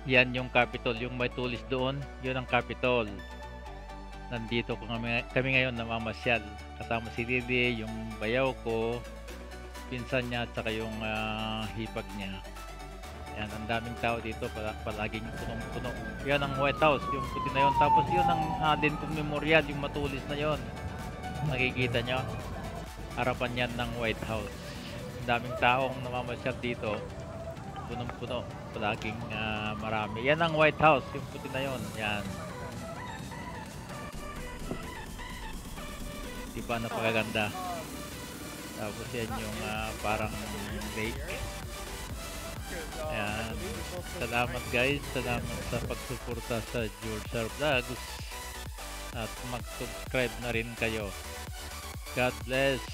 Yan yung Capitol, yung may tulis doon, yun ang Capitol. Nandito kami ngayon namamasyal. Kasama si Lily, yung bayaw ko, pinsan niya, at saka yung hipag niya. Yan, ang daming tao dito, palaging punong-puno. Yan ang White House, yung puti na yun. Tapos yun ang Lincoln Memorial, yung matulis na yun. Nakikita nyo? Harapan yan ng White House. Ang daming taong namamasyal dito. Punong-puno. Palaging marami. Yan ang White House, yung puti na yun. Yan. Diba napakaganda? Tapos yan yung parang lake. Ayan. Salamat guys. Salamat sa pagsuporta sa George R. Vlogs. At mag-subscribe na rin kayo. God bless.